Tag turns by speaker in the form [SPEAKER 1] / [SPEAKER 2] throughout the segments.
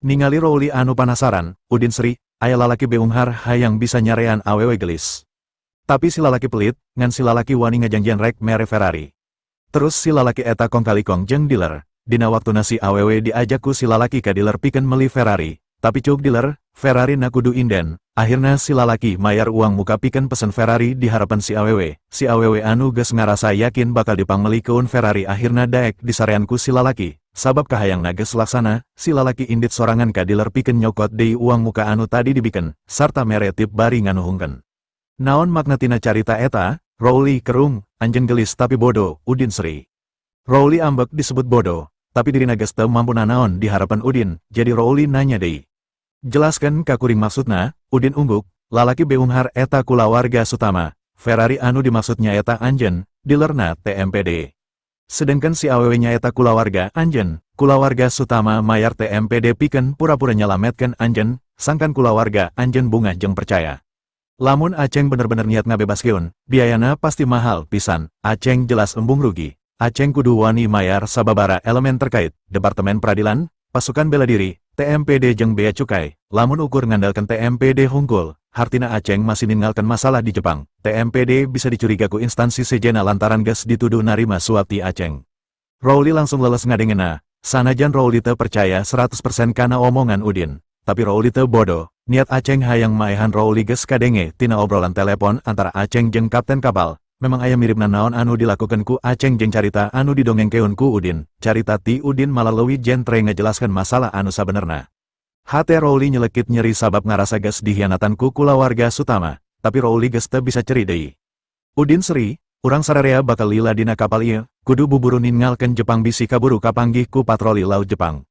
[SPEAKER 1] Ningali Rowli anu panasaran, Udin Sri, aya lalaki beunghar hayang bisa nyarean awewe gelis. Tapi si lalaki pelit, ngan si lalaki wani ngajangjian rek mere Ferrari. Terus si lalaki eta kong kali kong jeung dealer. Dina waktuna si awewe diajakku si lalaki ka dealer pikeun meuli Ferrari. Tapi cuk dealer, Ferrari na kudu inden. Akhirna si lalaki mayar uang muka pikeun pesen Ferrari di harapan si awewe. Si awewe anu geus ngarasa yakin bakal dipangmelikeun Ferrari akhirna daek disareanku si lalaki. Sabab kahayang nages laksana, si lalaki indit sorangan ka dealer pikeun nyokot deui uang muka anu tadi dibikeun, sarta mere tip bari nganuhungkeun. Naon makna tina carita eta? Rowli kerung, anjeun gelis tapi bodoh, Udin Sri. Rowli ambek disebut bodoh, tapi dirina geus teu mampu nanaon di harapan Udin, jadi Rowli nanya deui. Jelaskeun ka kuring maksudna, Udin ungguk, lalaki beunghar eta kulawarga Sutama, Ferrari anu dimaksudnya eta anjeun, dealerna TMPD. Sedangkan si awewenya eta kulawarga anjeun, kulawarga Sutama mayar TMPD pikeun pura-pura nyalametkeun anjeun, sangkan kulawarga anjeun bungah jeung percaya. Lamun Aceng bener-bener niat ngabebaskeun, biayana pasti mahal pisan, Aceng jelas embung rugi. Aceng kudu wani mayar sababara elemen terkait, Departemen Peradilan, Pasukan Bela Diri, TMPD jeung Bea Cukai. Lamun ukur ngandalkan TMPD hungkul, hartina Aceng masih ninggalkan masalah di Jepang. TMPD bisa dicuriga ku instansi sejenna lantaran geus dituduh narima suap ti Aceng. Rowli langsung leles ngadengena, sanajan Rowli teu percaya 100% kana omongan Udin. Tapi Rowli teu bodoh, niat Aceng hayang maehan Rowli geus kadenge tina obrolan telepon antara Aceng jeung kapten kapal. Memang aya miripna naon anu dilakukeun ku Aceng jeung carita anu didongengkeun ku Udin. Carita ti Udin malah leuwih jentre ngajelaskeun masalah anu sabenerna. Hate Rowli nyelekit nyeri sabab ngarasa geus dihianatan ku kulawarga Sutama, tapi Rowli geus teu bisa ceri deui. Udin Sri, urang sararea bakal lila dina kapal ieu, kudu buburu ninggalkeun Jepang bisi kaburu kapanggih ku patroli laut Jepang.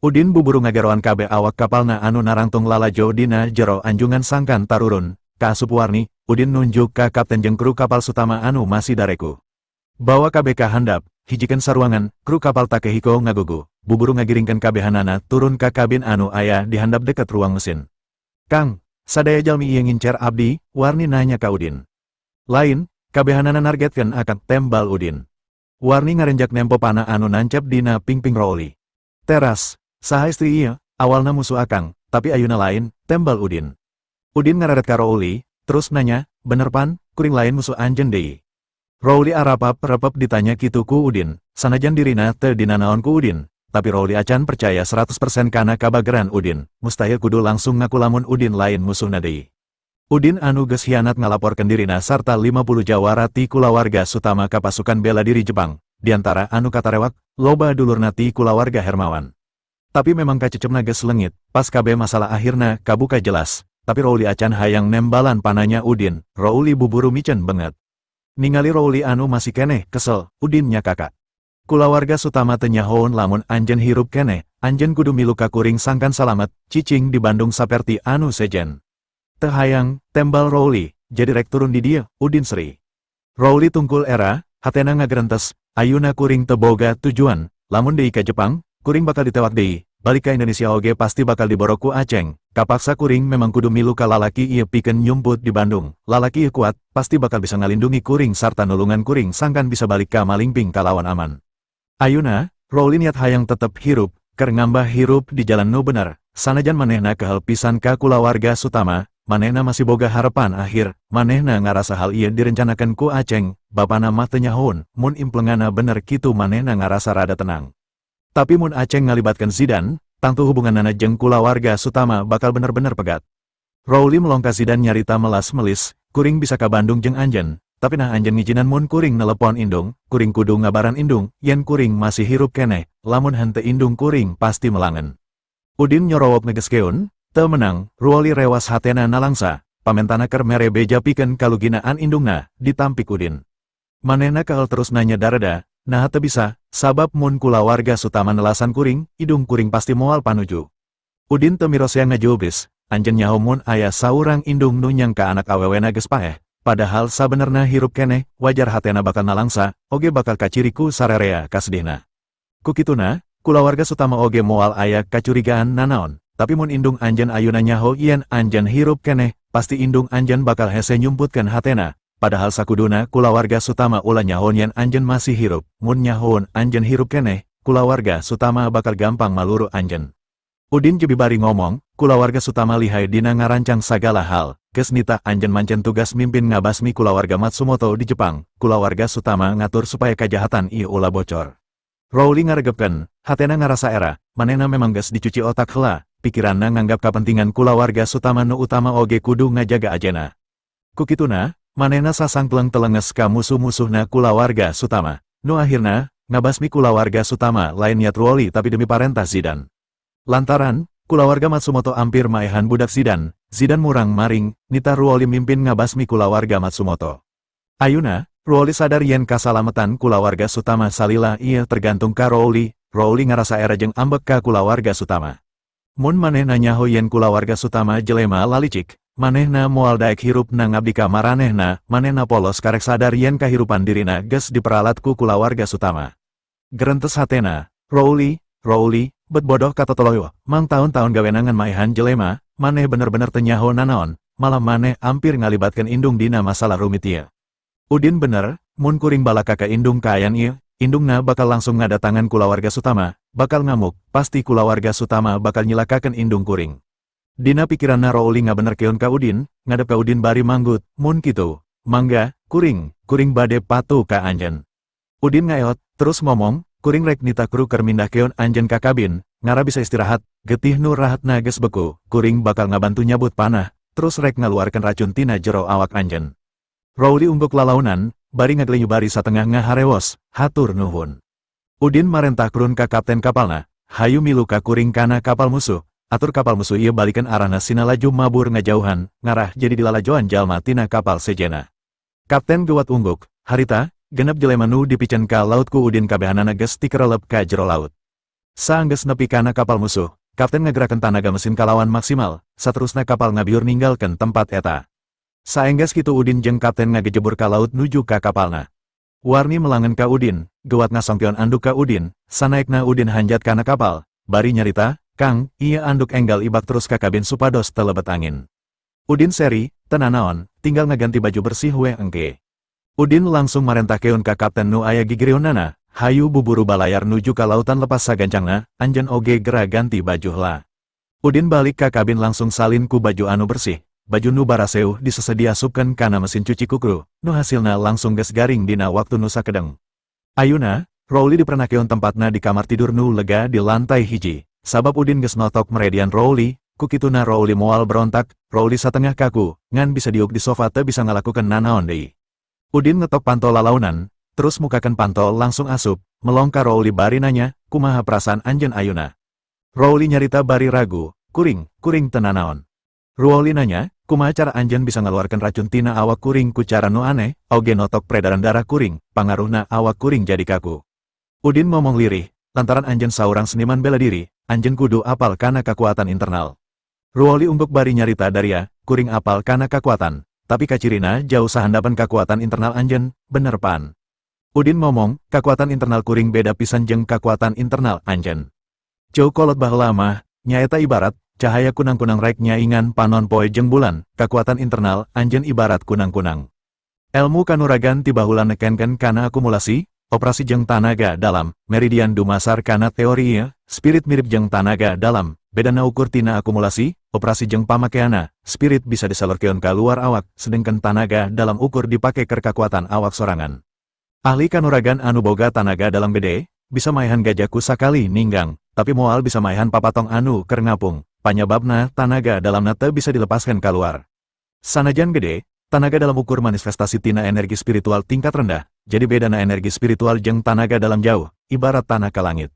[SPEAKER 1] Udin buburu ngageroan kabeh awak kapalna anu narangtung lalajo dina jero anjungan sangkan tarurun. Ka asup warni, Udin nunjuk ka kapten jeung kru kapal Sutama anu masih dareku. Bawa kabeh ka handap, hijikeun saruangan, kru kapal Takehiko ngagugu, buburu ngagiringkeun kabehanana turun ka kabin anu aya di handap deket ruang mesin. Kang, sadaya jalmi ieu ngincer abdi, Warni nanya ka Udin. Lain, kabehanana nargetkeun akan tembal Udin. Warni ngarenjak nempo panah anu nancep dina pingping Rowli. Teras, saha istri ieu, awalna musuh akang, tapi ayuna lain, tembal Udin. Udin ngararet ka Rowli, terus nanya, bener pan, kuring lain musuh anjeun deui. Rowli arapap-repep ditanya kitu ku Udin, sanajan dirina teu dinanaon ku Udin, tapi Rowli acan percaya 100% kana kabageran Udin, mustahil kudu langsung ngaku lamun Udin lain musuhna deui. Udin anu geus hianat ngalaporkeun dirina sarta 50 jawara ti kulawarga Sutama ka Pasukan Bela Diri Jepang, diantara anu katarewak, loba dulurna ti kulawarga Hermawan. Tapi memang kacecepna geus leungit, pas kabeh masalah akhirna kabuka jelas. Tapi Rowli acan hayang nembalan pananya Udin, Rowli buburu micen banget. Ningali Rowli anu masih keneh, kesel, Udin nya kakak. Kulawarga Sutama teu nyahoun lamun anjeun hirup keneh, anjeun kudu milu ka kuring sangkan salamet, cicing di Bandung saperti anu sejen. Teu hayang, tembal Rowli, jadi rek turun di dieu, Udin Sri. Rowli tungkul era, hatena ngagerentes, ayuna kuring teu boga tujuan, lamun deui ka Jepang, kuring bakal ditewak deui, balik ka Indonesia oge pasti bakal diborok ku Aceng. Kapaksa kuring memang kudu milu ka lalaki ieu pikeun nyumput di Bandung. Lalaki ieu kuat, pasti bakal bisa ngalindungi kuring sarta nulungan kuring sangkan bisa balik ka Malingping kalawan aman. Ayuna, Rowli niat hayang tetep hirup, keur ngambah hirup di jalan nu bener. Sanajan manehna kehel pisan ka kulawarga Sutama, manehna masih boga harapan akhir, manehna ngarasa hal ieu direncanakeun ku Aceng, bapana mah teu nyahoun, mun implengana bener kitu manehna ngarasa rada tenang. Tapi mun Aceng ngalibatkeun Zidan, tangtu hubunganana jeung kulawarga Sutama bakal bener-bener pegat. Rowli melongka Zidan nyarita melas-melis, kuring bisa ka Bandung jeung anjeun, tapi nah anjeun ngijinan mun kuring nelepon indung, kuring kudu ngabaran indung, yen kuring masih hirup keneh, lamun henteu indung kuring pasti melangen. Udin nyorowok negeskeun, teu menang, Rowli rewas hatena nalangsa, pamentana keur mere beja pikeun kaluginaan indungna, ditampik Udin. Manehna kael terus nanya dareda, nah teu bisa, sabab mun kulawarga Sutama nelasan kuring, idung kuring pasti moal panuju. Udin teu mirosean ngajubris, anjeun nyaho mun aya saurang indung nu nyangka anak awewena geus paeh, padahal sabenerna hirup keneh, wajar hatena bakal nalangsa, oge bakal kaciriku sararea kasedihna. Kukituna, kulawarga Sutama oge moal aya kacurigaan nanaon, tapi mun indung anjeun ayuna nyaho yen anjeun hirup keneh, pasti indung anjeun bakal hese nyumputkeun hatena. Padahal sakuduna kulawarga Sutama ulah nyahoun yen anjeun masih hirup, mun nyahoun anjeun hirup keneh, kulawarga Sutama bakal gampang maluru anjeun. Udin jebi bari ngomong, kulawarga Sutama lihai dina ngarancang sagala hal, geus nitah anjeun mancen tugas mimpin ngabasmi kulawarga Matsumoto di Jepang, kulawarga Sutama ngatur supaya kajahatan ieu ulah bocor. Rowling ngaregepkeun, hatena ngarasa era, manehna memang geus dicuci otak heula, pikiranna nganggap kapentingan kulawarga Sutama nu utama oge kudu ngajaga ajena. Kukituna, manehna sasangkleng telenges ka musuh-musuhna kulawarga Sutama, nu akhirna ngabasmi kulawarga Sutama lain niat Ruoli tapi demi parentah Zidan. Lantaran, kulawarga Matsumoto ampir maehan budak Zidan murang maring, nitah Ruoli mimpin ngabasmi kulawarga Matsumoto. Ayuna, Ruoli sadar yen kasalametan kulawarga Sutama salila ieu tergantung ka Ruoli ngarasa era jeung ambek ka kulawarga Sutama. Mun manehna nyaho yen kulawarga Sutama jelema lalicik, manehna moal daek hirup na ngabdi ka maranehna, manehna polos karek sadar yen kahirupan dirina geus diperalat ku kulawarga Sutama. Gerentes hatena, Ruoli, bet bodoh kata toloyo, mang tahun-tahun gawenangan maehan jelema, maneh bener-bener tenyaho nanaon, malah maneh ampir ngalibatkan indung dina masalah rumit ieu. Udin bener, mun kuring balaka ka indung kaayan ieu, indungna bakal langsung ngadatangan kulawarga Sutama, bakal ngamuk, pasti kulawarga Sutama bakal nyilakakeun indung kuring. Dina pikiranna Rowling ngabenerkeun ka Udin, ngadep ka Udin bari manggut, mun kitu, mangga, kuring bade patuh ka anjeun. Udin ngaeot, terus ngomong, kuring rek nitah kru keur mindahkeun anjeun ka kabin, ngara bisa istirahat, getih nu rahatna geus beku, kuring bakal ngabantu nyabut panah, terus rek ngaluarkeun racun tina jero awak anjeun. Rowling ungguk lalaunan, bari ngaglenyu bari satengah ngaharewos, hatur nuhun. Udin marentah krun ka kapten kapalna, hayu milu ka kuring kana kapal musuh, atur kapal musuh ieu balikeun arahna sina laju mabur ngajauhan, ngarah jadi dilalajoan jalma tina kapal sejena. Kapten geuwat ungguk, harita, genep jelema nu dipicen ka laut ku Udin kabehanana geus tikerelep ka jero laut. Saanggeus nepi kana kapal musuh, kapten ngagerakeun tanaga mesin kalawan maksimal, saterusna kapal ngabiur ninggalkeun tempat eta. Saenggeus kitu Udin jeung kapten ngagejebur ka laut nuju ka kapalna. Warni melangen ka Udin, geuwat ngasongkeun anduk ka Udin, sanaekna Udin hanjat kana kapal, bari nyarita, "Kang, ieu anduk enggal ibak terus ka kabin supados teu lebet angin." Udin seri, "Teu nanaon, tinggal ngaganti baju bersih we engke." Udin langsung marentahkeun ka kapten nu aya gigirionana, hayu buburu balayar nuju ka lautan lepas sagancangna, anjeun oge gera ganti baju heula. Udin balik ka kabin langsung salin ku baju anu bersih, baju nu baraseuh disesedia supkeun kana mesin cuci kukru, nu hasilna langsung geus garing dina waktu nu sakedeng. Ayuna, Rowling dipernakeun tempatna di kamar tidur nu lega di lantai hiji, sabab Udin geus notok meredian Rowling, kukituna Rowling moal berontak, Rowling satengah kaku, ngan bisa diuk di sofa teu bisa ngalakukeun nanaon deui. Udin ngetok pantol lalaunan, terus mukakan pantol langsung asup, melongkar Rowling bari nanya, kumaha perasaan anjeun ayuna. Rowling nyarita bari ragu, kuring teu nanaon. Rowling nanya, kumaha cara anjeun bisa ngaluarkeun racun tina awak kuring ku cara nu aneh, oge notok peredaran darah kuring, pangaruhna awak kuring jadi kaku. Udin ngomong lirih, lantaran anjeun saurang seniman bela diri, anjeun kudu apal kana kekuatan internal. Rowling ungguk bari nyarita daria, kuring apal kana kekuatan. Tapi kacirina jauh sahandapan kekuatan internal anjeun, bener pan. Udin ngomong, kekuatan internal kuring beda pisan jeung kekuatan internal anjeun. Jauh kolot baheula mah, nyaeta ibarat, cahaya kunang-kunang rek nyaingan panon poe jeung bulan, kekuatan internal anjeun ibarat kunang-kunang. Elmu kanuragan ti baheula nekenkeun kana akumulasi, operasi jeung tanaga dalam, meridian dumasar kana teori ieu, spirit mirip jeung tanaga dalam, bedana ukur tina akumulasi, operasi jeung pamakeana, spirit bisa disalurkeun ka luar awak, sedengkeun tanaga dalam ukur dipake keur kakuatan awak sorangan. Ahli kanuragan anu boga tanaga dalam gede, bisa maehan gajaku sakali ninggang, tapi moal bisa maehan papatong anu keur ngapung, panyababna tanaga dalamna teu bisa dilepaskeun ka luar. Sanajan gede, tanaga dalam ukur manifestasi tina energi spiritual tingkat rendah, jadi bedana energi spiritual jeung tanaga dalam jauh, ibarat tanah ka langit.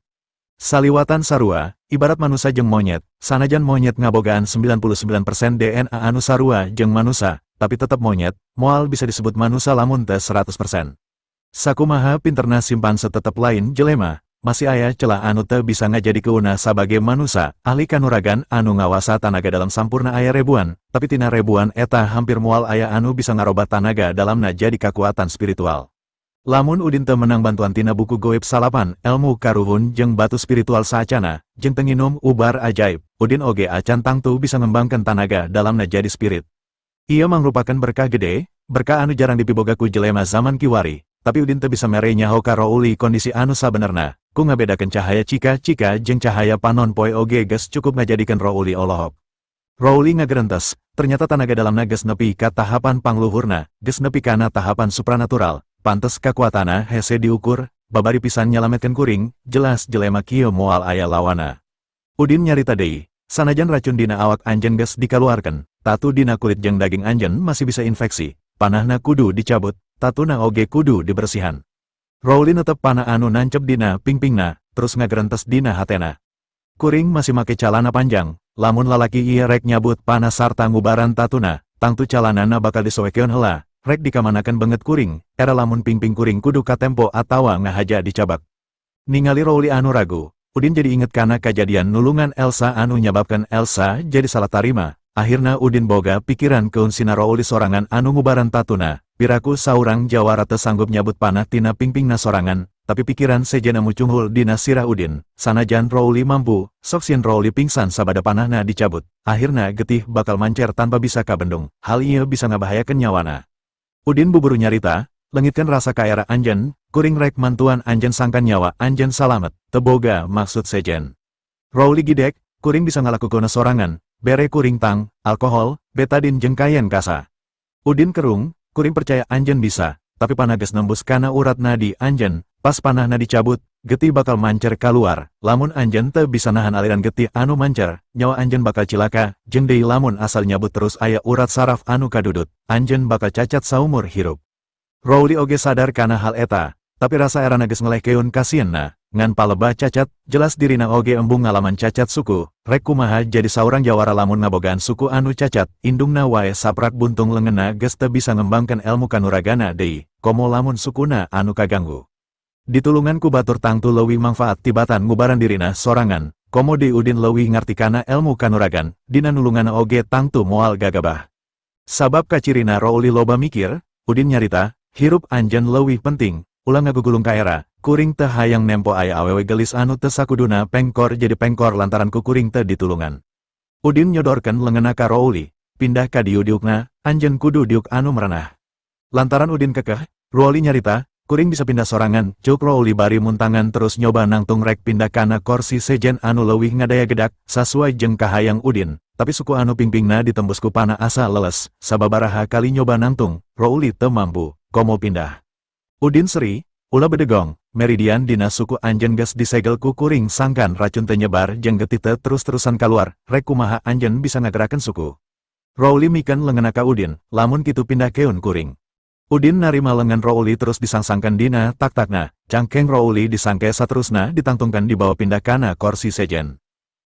[SPEAKER 1] Saliwatan sarua, ibarat manusia jeung monyet, sanajan monyet ngabogaan 99% DNA anu sarua jeung manusia, tapi tetep monyet, moal bisa disebut manusia lamun teu 100%. Sakumaha pinterna simpanse tetep lain jelema, masih aya celah anu teu bisa ngajadikeunna sabagai manusia, ahli kanuragan anu ngawasa tanaga dalam sampurna aya rebuan, tapi tina rebuan eta hampir moal aya anu bisa ngarobat tanaga dalamna jadi kekuatan spiritual. Lamun Udin teu menang bantuan tina buku goib salapan, ilmu karuhun jeung batu spiritual saacana, jeung tenginum ubar ajaib, Udin oge acan tangtu bisa ngembangkeun tanaga dalamna jadi spirit. Ia mangrupakeun berkah gede, berkah anu jarang dipiboga ku jelema zaman kiwari, tapi Udin teu bisa mere nyaho ka Rouli kondisi anu sabenerna, ku ngabedakeun cahaya cika-cika jeung cahaya panon poe oge geus cukup ngajadikeun Rouli olohok. Rouli ngagerentes, ternyata tanaga dalamna geus nepi ka tahapan pangluhurna, geus nepi kana tahapan supranatural, pantes kakuatana hese diukur, babari pisan nyalametkeun kuring, jelas jelema kieu moal aya lawana. Udin nyarita deui, sanajan racun dina awak anjeun geus dikaluarkeun, tatu dina kulit jeung daging anjeun masih bisa infeksi, panahna kudu dicabut, tatuna oge kudu dibersihan. Rouli netep panah anu nancep dina pingpingna, terus ngagerentes dina hatena. Kuring masih make calana panjang, lamun lalaki ieu rek nyabut panah sarta ngubaran tatuna, tangtu calanana bakal disoekeun heula, rek dikamanakeun beungeut kuring, era lamun pingping kuring kudu katempo atawa ngahaja dicabak. Ningali Rouli anu ragu, Udin jadi inget kana kajadian nulungan Elsa anu nyababkeun Elsa jadi salah tarima. Akhirna Udin boga pikiran keun sina Rouli sorangan anu ngubaran tatuna, piraku saurang jawara teu sanggup nyabut panah tina pingpingna sorangan, tapi pikiran sejenna mucunghul dina sirah Udin, sanajan Rouli mampu, sok sieun Rouli pingsan sabada panahna dicabut, akhirna getih bakal mancer tanpa bisa kabendung, hal ieu bisa ngabahayakeun nyawana. Udin buburu nyarita, lengitkeun rasa kaera anjeun, kuring rek mantuan anjeun sangkan nyawa anjeun salamet, teu boga maksud sejen. Rouli gidek, kuring bisa ngalakukeun sorangan, bere kuring tang, alkohol, betadin jeung kayen kasa. Udin kerung, kuring percaya anjeun bisa, tapi panah geus nembus kana urat nadi anjeun, pas panahna dicabut, getih bakal mancer kaluar, lamun anjeun teu bisa nahan aliran getih anu mancer, nyawa anjeun bakal cilaka, jeung deui lamun asal nyabut terus aya urat saraf anu kadudut, anjeun bakal cacat saumur hirup. Rouli oge sadar kana hal eta, tapi rasa erana geus ngelehkeun kasienna, ngan palebah cacat, jelas dirina oge embung ngalaman cacat suku, rek kumaha jadi saurang jawara lamun ngabogaan suku anu cacat, indungna wae saprak buntung leungeunna geus teu bisa ngembangkeun elmu kanuragana deui, komo lamun sukuna anu kaganggu. Ditulungan ku batur tangtu leuwih mangfaat tibatan ngubaran dirina sorangan, komo deui Udin leuwih ngarti kana elmu kanuragan, dina nulungan oge tangtu moal gagabah. Sabab kacirina Rouli loba mikir, Udin nyarita, hirup anjeun leuwih penting, ulah ngagugulung kaera, kuring teu hayang nempo aya awewe gelis anu teu sakuduna pengkor jadi pengkor lantaran ku kuring teu ditulungan. Udin nyodorkeun leungeunna ka Rouli, pindah ka dieu diukna, anjeun kudu diuk anu merenah. Lantaran Udin kekeh, Rouli nyarita, kuring bisa pindah sorangan, cuk Rouli bari muntangan terus nyoba nangtung rek pindah kana korsi sejen anu leuwih ngadaya gedak, sasuai jeung kahayang Udin, tapi suku anu pingpingna ditembus ku panah asa leles, sababaraha kali nyoba nangtung, Rouli teu mampu, komo pindah. Udin seri, ulah bedegong, meridian dina suku anjeun geus disegel ku kuring sangkan racun teu nyebar jeung getih teu terus-terusan kaluar, rek kumaha anjeun bisa ngagerakeun suku. Rouli mikeun leungeunna ka Udin, lamun kitu pindah keun kuring. Udin narima lengan Rouli terus disangsangkan dina tak-takna, cangkeng Rouli disangke saterusna ditangtungkan dibawa pindah kana korsi sejen.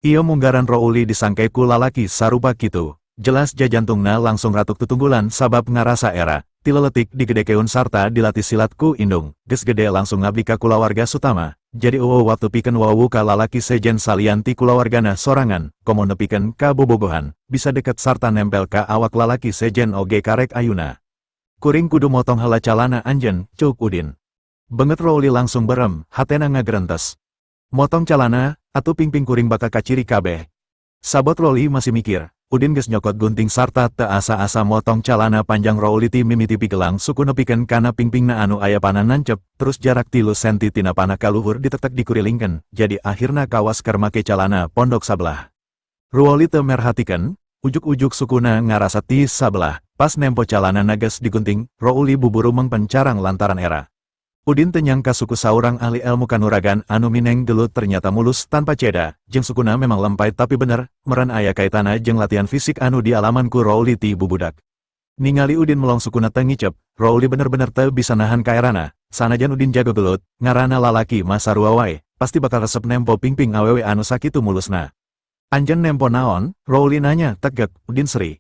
[SPEAKER 1] Ieu munggaran Rouli disangke ku lalaki sarupa kitu, jelas jajantungna langsung ratuk tutunggulan sabab ngarasa era. Tileletik digedekeun sarta dilatih silat ku indung, geus gede langsung ngabdi ka kulawarga Sutama, jadi waktu pikeun wawu ka lalaki sejen salian ti kulawargana sorangan, komo nepikeun ka bobogohan, bisa deket sarta nempel ka awak lalaki sejen oge karek ayuna. Kuring kudu motong heula calana anjeun, cuk Udin. Beungeut Rouli langsung berem, hatena ngagerentes. Motong calana, atuh pingping kuring bakal kaciri kabeh. Sabot Rouli masih mikir. Udin geus nyokot gunting sarta teu asa-asa motong calana panjang Rouli ti mimiti pigelang suku nepikeun kana pingpingna anu aya panah nancep, terus jarak 3 senti tina panah kaluhur ditetek dikurilingkeun, jadi akhirna kawas keur make calana pondok sabelah. Rouli teu merhatikeun, ujuk-ujuk sukuna ngarasa ti sabelah, pas nempo calana geus digunting, Rouli buburu mengpencarang lantaran era. Udin teu nyangka suku saurang ahli ilmu kanuragan anu mineng gelut ternyata mulus tanpa ceda, jeung sukuna memang lempay tapi bener, meren aya kaitana jeung latihan fisik anu dialaman ku Rouli ti bubudak. Ningali Udin melong sukuna teu ngicep, Rouli bener-bener teu bisa nahan kaerana, sanajan Udin jago gelut, ngarana lalaki masarua wae, pasti bakal resep nempo pingping awewe anu sakitu mulusna. Anjeun nempo naon? Rouli nanya tegek, Udin seri.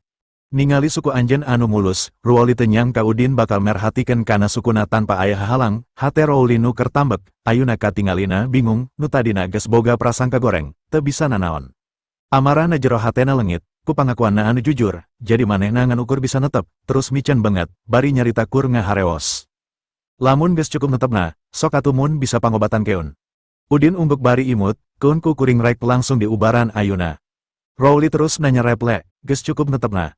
[SPEAKER 1] Ningali suku anjeun anu mulus, Rouli teu nyangka Udin bakal merhatikeun kana sukuna tanpa aya halang, hate Rouli nu keur tambek, ayuna katingalina bingung, nu tadina geus boga prasangka goreng, teu bisa nanaon. Amarahna jero hatena leungit, ku pangakuanna anu jujur, jadi manehna ngan ukur bisa netep, terus micen banget, bari nyarita kur ngahareos. Lamun geus cukup netepna, sok atuh mun bisa pangobatan keun. Udin ungguk bari imut, keun ku kuring rek langsung diubaran ayuna. Rouli terus nanya reple, geus cukup netepna.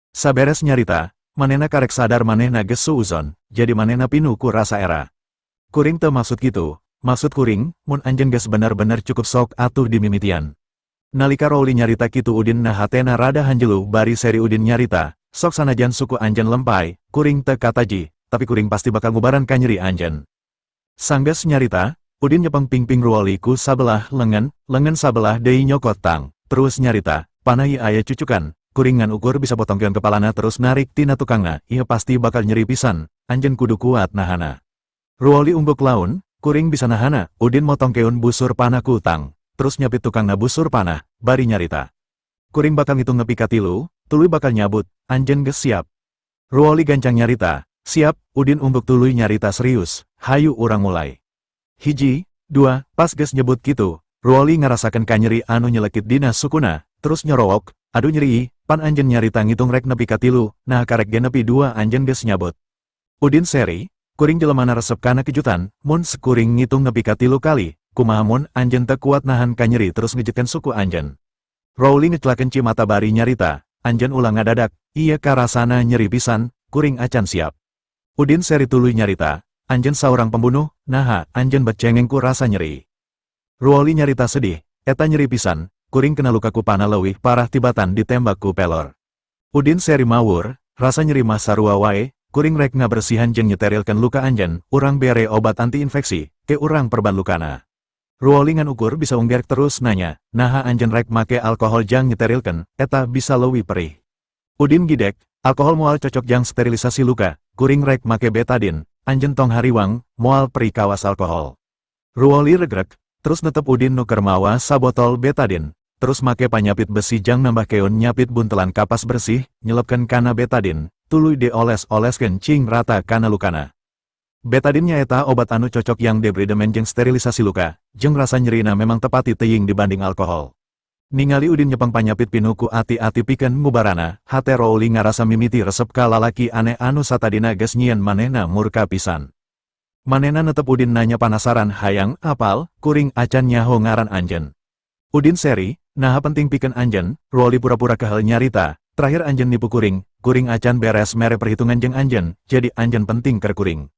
[SPEAKER 1] Saberes nyarita, manehna karek sadar manehna geus suuzon, jadi manehna pinu ku rasa era. Kuring teu maksud gitu, maksud kuring, mun anjeun geus bener-bener cukup sok atuh dimimitian. Nalika Rowli nyarita kitu Udin nah hatena rada hanjelu bari seri Udin nyarita, sok sanajan suku anjeun lempai, kuring teu kataji, tapi kuring pasti bakal ngubaran ka nyeri anjeun. Sanggeus nyarita, Udin nyepeng pingping Rowli ku sabelah lengan sabelah deui nyokot tang, terus nyarita, panah ieu aya cucukan, kuring ngan ukur bisa potongkeun kepalana terus narik tina tukangna, ieu pasti bakal nyeri pisan, anjeun kudu kuat nahana. Rowli ungguk laun, kuring bisa nahana, Udin motongkeun busur panah ku tang, terus nyapit tukangna busur panah, bari nyarita. Kuring bakal ngitung nepi ka 3, tuluy bakal nyabut, anjeun geus siap. Rowli gancang nyarita, siap, Udin ungguk tuluy nyarita serius, hayu urang mulai. 1, 2, pas geus nyebut kitu, Rowli ngarasakeun ka nyeri anu nyelekit dina sukuna, terus nyorowok, aduh nyeri, pan anjeun nyarita ngitung rek nepi ka 3, nah karek ge nepi 2 anjeun geus nyabut. Udin seri, kuring jelemana resep kana kejutan, mun sekuring ngitung nepi ka 3 kali, kumaha mun anjeun teu kuat nahan ka nyeri terus ngejetkeun suku anjeun. Rowli ngeclakeun cimata bari nyarita, anjeun ulang ngadadak, ieu karasana nyeri pisan, kuring acan siap. Udin seri tuluy nyarita, anjeun saurang pembunuh, naha anjeun becengeng ku rasa nyeri. Rowli nyarita sedih, eta nyeri pisan, kuring kena luka ku panah leuwih parah tibatan ditembak ku pelor. Udin seri mawur, rasa nyeri mah sarua wae, kuring rek ngabersihan jeung nyeterilkeun luka anjeun, urang bere obat anti-infeksi, ke urang perban lukana. Rowli ngan ukur bisa ungger terus nanya, naha anjeun rek make alkohol jang nyeterilkeun, eta bisa leuwih perih. Udin gidek, alkohol moal cocok jang sterilisasi luka, kuring rek make betadin, anjeun tong hariwang, moal perih kawas alkohol. Rowli regrek, terus netep Udin nuker mawa sabotol betadin, terus make panyapit besi jang nambah keun nyapit buntelan kapas bersih, nyelepkeun kana betadin, tuluy dioles-oleskeun cing rata kana lukana. Betadinnya eta obat anu cocok yang debridement jeung sterilisasi luka, jeung rasa nyerina memang tepati teuing dibanding alkohol. Ningali Udin nyepeng panyapit pinu ku ati-ati pikeun ngubarana, hate Rowli ngarasa mimiti resep ka lalaki aneh anu satadina geus nyieun manehna murka pisan. Manehna netep Udin nanya panasaran hayang apal, kuring acan nyaho ngaran anjeun. Udin seri, naha penting pikeun anjeun, Rowli pura-pura kahel nyarita, terakhir anjeun nipu kuring acan beres mere perhitungan jeung anjeun, jadi anjeun penting keur kuring.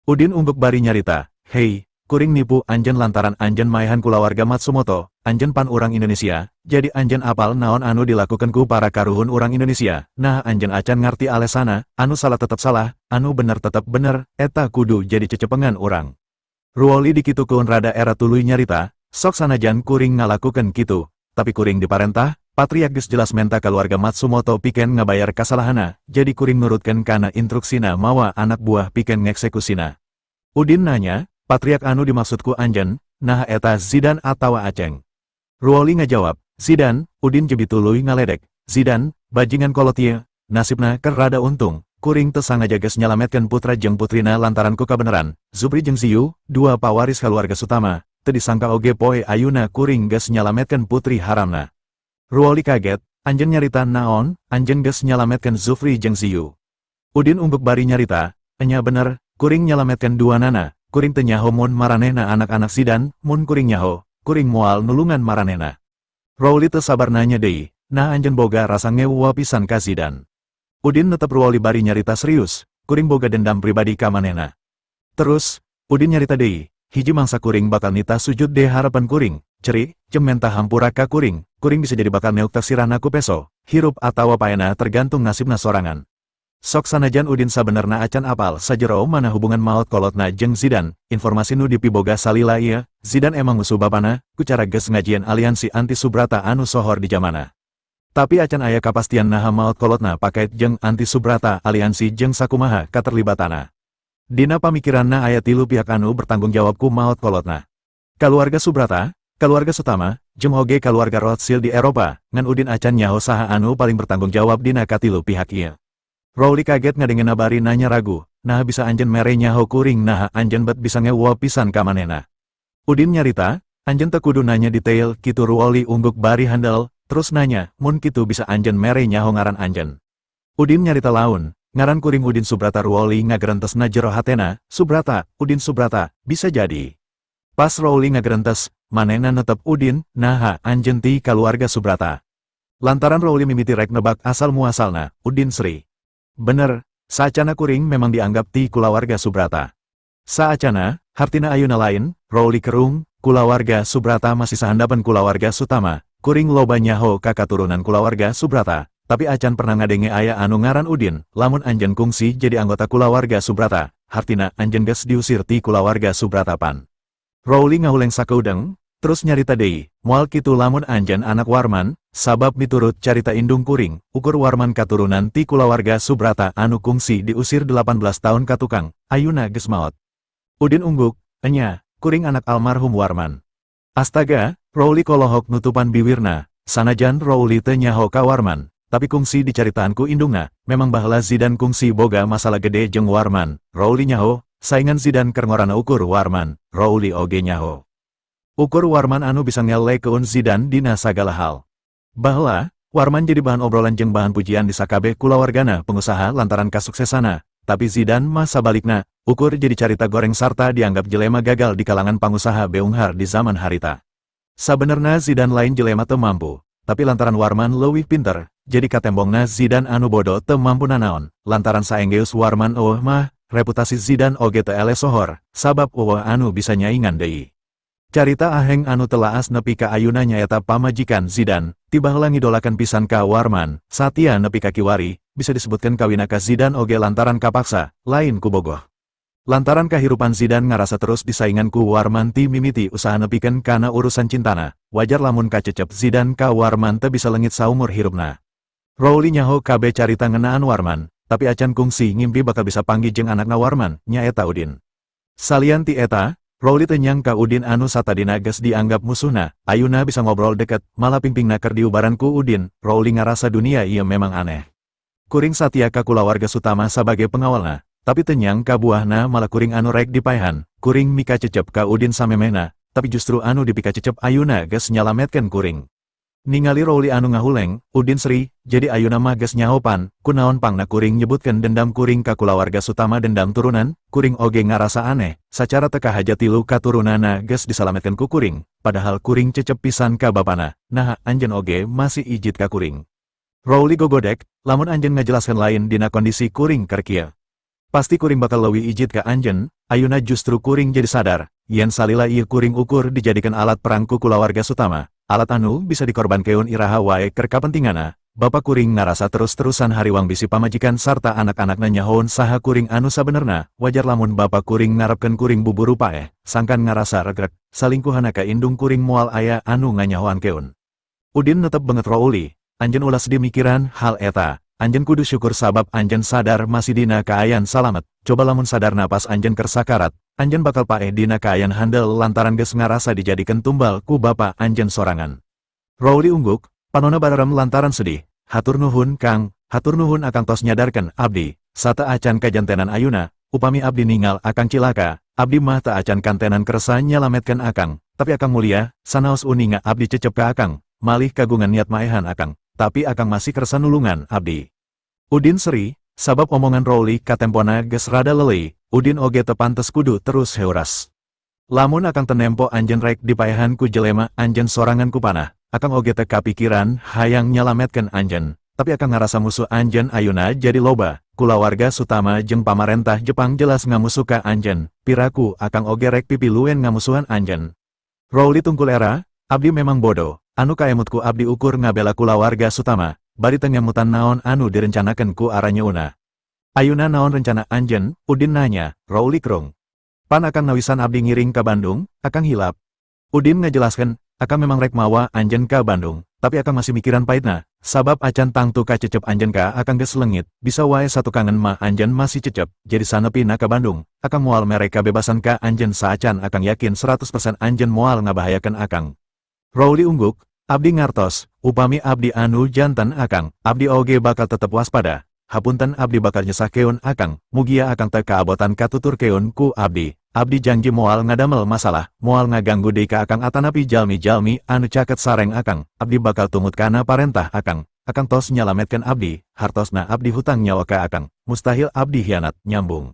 [SPEAKER 1] Udin ungguk bari nyarita, hei, kuring nipu anjeun lantaran anjeun maehan kulawarga Matsumoto, anjeun pan urang Indonesia, jadi anjeun apal naon anu dilakukeun ku para karuhun urang Indonesia, nah anjeun acan ngarti alesana, anu salah tetep salah, anu bener tetep bener, eta kudu jadi cecepengan urang. Rowli dikitukeun rada era tuluy nyarita, sok sanajan kuring ngalakukeun kitu, tapi kuring diparentah, Patriak geus jelas menta keluarga Matsumoto pikeun ngabayar kasalahana, jadi kuring nurutkeun kana instruksina mawa anak buah pikeun ngeksekusina. Udin nanya, Patriak anu dimaksudku anjeun, nah eta Zidan atawa Aceng. Rowli ngajawab, Zidan, Udin jebi tuluy ngaledek, Zidan, bajingan kolot ieu, nasibna keur rada untung, kuring teu sangaja geus nyalametkeun putra jeung putrina lantaran ku kabeneran, Zupri jeung Ziyu, dua pawaris keluarga Sutama, teu disangka oge poe ayeuna kuring geus nyalametkeun putri haramna. Rowli kaget, anjeun nyarita naon, anjeun geus nyalametkeun Zufri jeung Ziyu. Udin ungguk bari nyarita, enya bener, kuring nyalametkeun duanana, kuring teu nyaho mun maranehna anak-anak Zidan, mun kuring nyaho, kuring moal nulungan maranehna. Rowli teu sabar nanya deui, nah anjeun boga rasa ngeuwa pisan ka Zidan. Udin netep Rowli bari nyarita serius, kuring boga dendam pribadi ka manehna. Terus, Udin nyarita deui, hiji mangsa kuring bakal nita sujud deh harapan kuring, ceri, cementa hampura ka kuring bisa jadi bakal neuk taksirana ku peso, hirup atawa paena tergantung nasibna sorangan. Sok sanajan Udin sabenerna acan apal sajero mana hubungan maot kolotna jeung Zidan, informasi nu dipiboga salila ieu, Zidan emang musuh bapana, ku cara geus ngajieun aliansi anti Subrata anu sohor di jamana. Tapi acan aya kapastian naha maot kolotna pakait jeung anti Subrata aliansi jeung sakumaha katerlibatana. Dina pamikiranna aya 3 pihak anu bertanggung jawab ku maot kolotna. Keluarga Subrata, keluarga Sutama, jeung oge keluarga Rothschild di Eropa, ngan Udin acan nyaho saha anu paling bertanggung jawab dina katilu pihak ieu. Rowli kaget ngadengeunna bari nanya ragu, nah bisa anjeun mere nyaho kuring nah anjeun bet bisa ngeuwa pisan ka manehna. Udin nyarita, anjeun teu kudu nanya detail kitu. Rowli ungguk bari handel, terus nanya, mun kitu bisa anjeun mere nyaho ngaran anjeun. Udin nyarita laun, ngaran kuring Udin Subrata. Rowli ngagerentesna jero hatena, Subrata, Udin Subrata, bisa jadi. Pas Rowli ngagerentes, manehna netep Udin, naha anjeun ti kaluarga Subrata. Lantaran Rowli mimiti rek nebak asal muasalna, Udin seri. Bener, saacana kuring memang dianggap ti kulawarga Subrata. Saacana, hartina ayuna lain, Rowli kerung, kulawarga Subrata masih sahandapan kulawarga Sutama, kuring loba nyaho ka katurunan kulawarga Subrata, tapi acan pernah ngadenge aya anu ngaran Udin, lamun anjen kungsi jadi anggota kulawarga Subrata, hartina anjen ges diusir ti kulawarga Subrata pan. Rowli ngahuleng sakeudeng, terus nyarita deui, moal kitu lamun anjen anak Warman, sabab miturut carita indung kuring, ukur Warman katurunan ti kulawarga Subrata anu kungsi diusir 18 tahun ka tukang, ayuna geus maot. Udin ungguk, enya, kuring anak almarhum Warman. Astaga, Rowli kolohok nutupan biwirna, sanajan Rowli teu nyaho ka Warman, tapi kungsi dicaritaanku indungna, memang baheula Zidan kungsi boga masalah gede jeung Warman, Rowli nyaho, saingan Zidan keur ngorana ukur Warman, Rowli oge nyaho. Ukur Warman anu bisa ngelekeun Zidan dina sagala hal. Baheula, Warman jadi bahan obrolan jeung bahan pujian di sakabeh kulawargana pengusaha lantaran kasuksesana, tapi Zidan mah sabalikna, ukur jadi carita goreng sarta dianggap jelema gagal di kalangan pangusaha beunghar di zaman harita. Sabenerna Zidan lain jelema teu mampu, tapi lantaran Warman leuwih pinter, jadi katembongna Zidan anu bodo teu mampu nanaon, lantaran saenggeus Warman eueuh mah, reputasi Zidan oge teu eleh sohor, sabab eueuh anu bisa nyaingan deui. Carita aheng anu telaas nepi ka ayuna nyaeta pamajikan Zidan, tiba heula ngidolakan pisan ka Warman, satia nepi ka kiwari, bisa disebutkan kawina ka Zidan oge lantaran kapaksa, lain ku bogoh. Lantaran kahirupan Zidan ngarasa terus disaingan ku Warman ti mimiti usaha nepikeun kana urusan cintana, wajar lamun kacecep Zidan ka Warman teu bisa leungit saumur hirupna. Rowli nyaho kabeh carita ngeunaan Warman, tapi acan kungsi ngimpi bakal bisa panggih jeung anakna Warman, nyaeta Udin. Salian ti eta, Rowli teu nyangka Udin anu satadina geus dianggap musuhna, ayuna bisa ngobrol deket, malah pingpingna keur diubaran ku Udin, Rowli ngarasa dunia ieu memang aneh. Kuring satia ka kulawarga Sutama sebagai pengawalna, tapi teu nyangka buahna malah kuring anu rek dipaehan, kuring mika cecep ka Udin samemehna, tapi justru anu dipika cecep ayuna geus nyalametkeun kuring. Ningali Rowli anu ngahuleng, Udin seri, jadi ayuna mah geus nyahopan, kunaon pangna kuring nyebutkeun dendam kuring ka kulawarga Sutama dendam turunan, kuring oge ngarasa aneh, sacara teka haja tilu katurunana geus disalametkeun ku kuring, padahal kuring cecep pisan ka bapana, nah anjeun oge masih ijit ka kuring. Rowli gogodek, lamun anjeun ngajelaskeun lain dina kondisi kuring keur kieu. Pasti kuring bakal leuwih ijit ka anjeun, ayuna justru kuring jadi sadar, yen salila ieu kuring ukur dijadikan alat perang ku kulawarga Sutama. Alat anu bisa dikorbankeun iraha wae keur kapentingana, bapa kuring ngarasa terus-terusan hariwang bisi pamajikan sarta anak-anakna nyahoon saha kuring anu sabenerna, wajar lamun bapa kuring ngarepkeun kuring buburu paeh, sangkan ngarasa regrek, salingkuhana ka indung kuring moal aya anu nganyahoankeun. Udin netep banget Rowli, anjeun ulah sedih mikiran hal eta, anjeun kudu syukur sabab anjeun sadar masih dina kaayan salamet, coba lamun sadar napas anjeun keur sakarat, anjeun bakal paeh dina kaayan handel lantaran geus ngarasa dijadikeun tumbal ku bapa anjeun sorangan. Rowli ungguk, panonna bararem lantaran sedih, hatur nuhun Kang, hatur nuhun akang tos nyadarkeun abdi, sata acan kajantenan ayuna, upami abdi ningal akang cilaka, abdi mah teu acan kantenan kersa nyalametkeun akang, tapi akang mulia, sanaos uninga abdi cecep ka akang, malih kagungan niat maehan akang, tapi akang masih kersa nulungan abdi. Udin seri, sabab omongan Rowli katempona geus rada lelei, Udin oge teu pantes kudu terus heuras. Lamun akang teu nempo anjeun rek dipaehan ku jelema anjeun sorangan ku panah, akang oge teu kapikiran hayang nyalametkeun anjeun, tapi akang ngarasa musuh anjeun ayuna jadi loba, kulawarga Sutama jeung pamarentah Jepang jelas ngamusuh ka anjeun, piraku akang oge rek pipiluen ngamusuhan anjeun. Rowli tungkul era, abdi memang bodoh, anu kaemut ku abdi ukur ngabela kulawarga Sutama, bari teu ngemutan naon anu direncanakeun ku aranyeuna. Ayuna naon rencana anjeun? Udin nanya, Rowli krung. Pan akang nawisan abdi ngiring ka Bandung, akang hilap. Udin ngajelaskeun, akang memang rek mawa anjeun ka Bandung, tapi akang masih mikiran pahitna, sabab acan tangtu kacecep anjeun ka akang geus leungit, bisa wae satu kangen mah anjeun masih cecep, jadi sanepina ka Bandung, akang moal mereka bebasan ka anjeun saacan akang yakin 100% anjeun moal ngabahayakeun akang. Rowli ungguk, abdi ngartos, upami abdi anu janten akang, abdi oge bakal tetep waspada. Hapunten abdi bakal nyesahkeun akang, mugia akang teu kaabotan katuturkeun ku abdi. Abdi janji moal ngadamel masalah, moal ngaganggu deui ka akang atanapi jalmi-jalmi anu caket sareng akang, abdi bakal tumut kana parentah akang. Akang tos nyalametkeun abdi, hartosna abdi hutang nyawa ka akang, mustahil abdi hianat, nyambung.